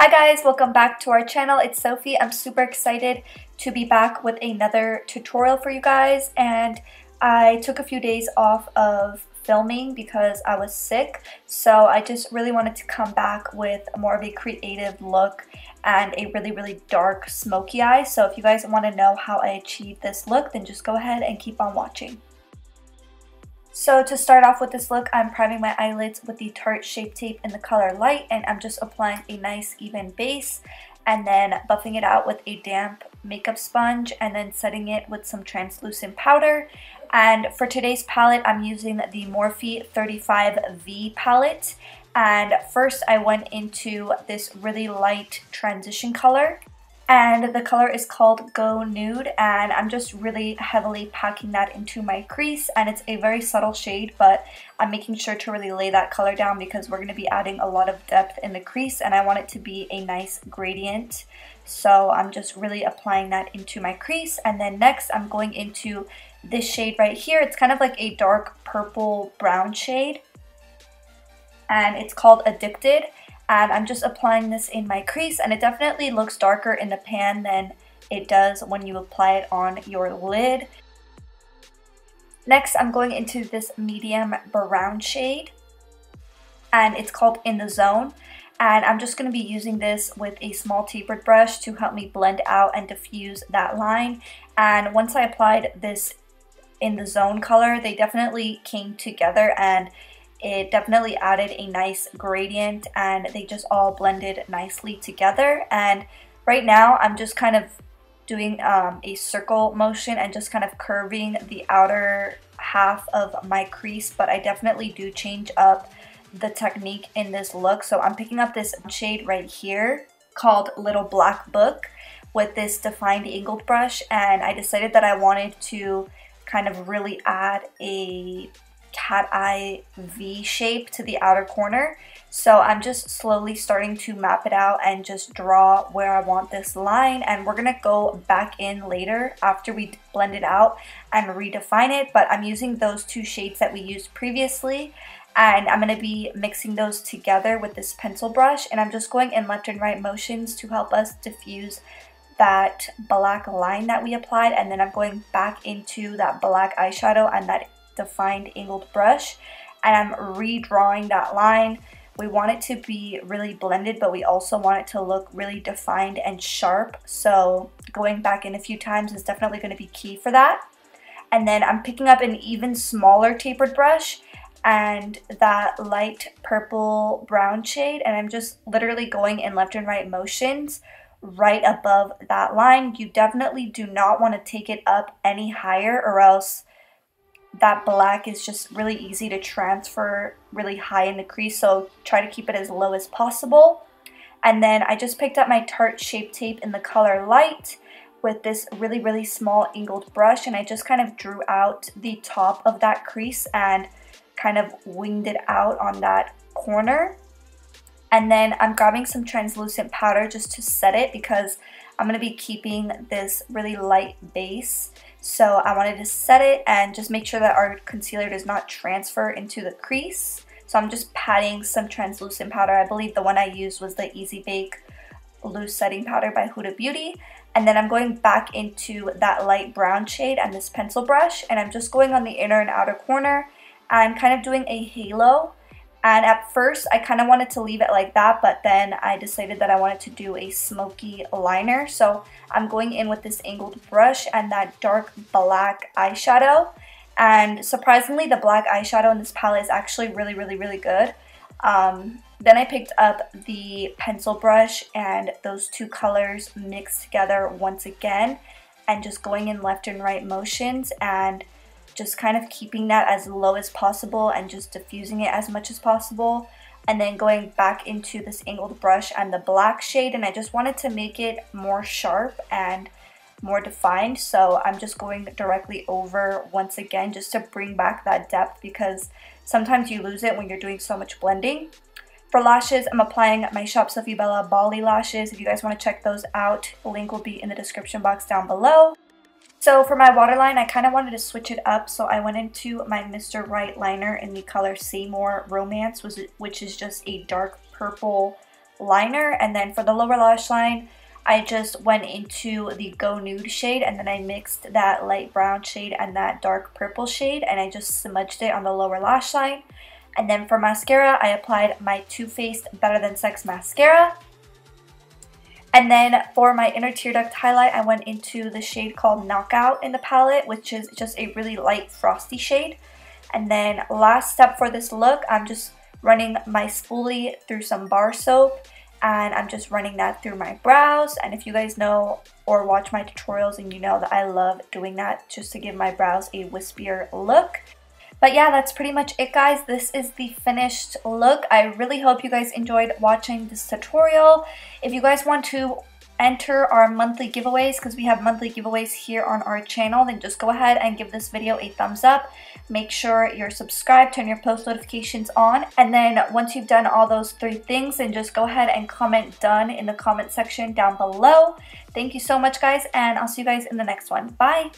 Hi guys, welcome back to our channel. It's Sophie. I'm super excited to be back with another tutorial for you guys, and I took a few days off of filming because I was sick, so I just really wanted to come back with more of a creative look and a really dark smoky eye. So if you guys want to know how I achieved this look, then just go ahead and keep on watching. So to start off with this look, I'm priming my eyelids with the Tarte Shape Tape in the color Light, and I'm just applying a nice even base and then buffing it out with a damp makeup sponge and then setting it with some translucent powder. And for today's palette, I'm using the Morphe 35V palette. And first I went into this really light transition color, and the color is called Go Nude, and I'm just really heavily packing that into my crease, and it's a very subtle shade, but I'm making sure to really lay that color down because we're going to be adding a lot of depth in the crease and I want it to be a nice gradient. So I'm just really applying that into my crease, and then next I'm going into this shade right here. It's kind of like a dark purple brown shade, and it's called Addicted. And I'm just applying this in my crease, and it definitely looks darker in the pan than it does when you apply it on your lid. Next, I'm going into this medium brown shade, and it's called In the Zone. And I'm just going to be using this with a small tapered brush to help me blend out and diffuse that line. And once I applied this In the Zone color, they definitely came together, and it definitely added a nice gradient, and they just all blended nicely together. And right now I'm just kind of doing a circle motion and just kind of curving the outer half of my crease, but I definitely do change up the technique in this look. So I'm picking up this shade right here called Little Black Book with this defined angled brush, and I decided that I wanted to kind of really add a cat eye V shape to the outer corner. So I'm just slowly starting to map it out and just draw where I want this line, and we're gonna go back in later after we blend it out and redefine it. But I'm using those two shades that we used previously, and I'm gonna be mixing those together with this pencil brush, and I'm just going in left and right motions to help us diffuse that black line that we applied. And then I'm going back into that black eyeshadow and that defined angled brush, and I'm redrawing that line. We want it to be really blended, but we also want it to look really defined and sharp, so going back in a few times is definitely going to be key for that. And then I'm picking up an even smaller tapered brush and that light purple brown shade, and I'm just literally going in left and right motions right above that line. You definitely do not want to take it up any higher, or else that black is just really easy to transfer really high in the crease, so try to keep it as low as possible. And then I just picked up my Tarte Shape Tape in the color Light with this really small angled brush, and I just kind of drew out the top of that crease and kind of winged it out on that corner. And then I'm grabbing some translucent powder just to set it because I'm going to be keeping this really light base. So I wanted to set it and just make sure that our concealer does not transfer into the crease. So I'm just patting some translucent powder. I believe the one I used was the Easy Bake Loose Setting Powder by Huda Beauty. And then I'm going back into that light brown shade and this pencil brush, and I'm just going on the inner and outer corner and kind of doing a halo. And at first I kind of wanted to leave it like that, but then I decided that I wanted to do a smoky liner. So I'm going in with this angled brush and that dark black eyeshadow. And surprisingly, the black eyeshadow in this palette is actually really good. Then I picked up the pencil brush and those two colors mixed together once again, and just going in left and right motions and just kind of keeping that as low as possible and just diffusing it as much as possible, and then going back into this angled brush and the black shade, and I just wanted to make it more sharp and more defined, so I'm just going directly over once again just to bring back that depth, because sometimes you lose it when you're doing so much blending. For lashes, I'm applying my Shop Sofie Bella Bali lashes. If you guys want to check those out, link will be in the description box down below. So for my waterline, I kind of wanted to switch it up, so I went into my Mr.Write Liner in the color Seymour Romance, which is just a dark purple liner. And then for the lower lash line, I just went into the Go Nude shade, and then I mixed that light brown shade and that dark purple shade, and I just smudged it on the lower lash line. And then for mascara, I applied my Too Faced Better Than Sex mascara. And then for my inner tear duct highlight, I went into the shade called Knockout in the palette, which is just a really light frosty shade. And then last step for this look, I'm just running my spoolie through some bar soap, and I'm just running that through my brows. And if you guys know or watch my tutorials, and you know that I love doing that just to give my brows a wispier look. But yeah, that's pretty much it, guys. This is the finished look. I really hope you guys enjoyed watching this tutorial. If you guys want to enter our monthly giveaways, because we have monthly giveaways here on our channel, then just go ahead and give this video a thumbs up. Make sure you're subscribed, turn your post notifications on, and then once you've done all those 3 things, then just go ahead and comment done in the comment section down below. Thank you so much, guys, and I'll see you guys in the next one. Bye!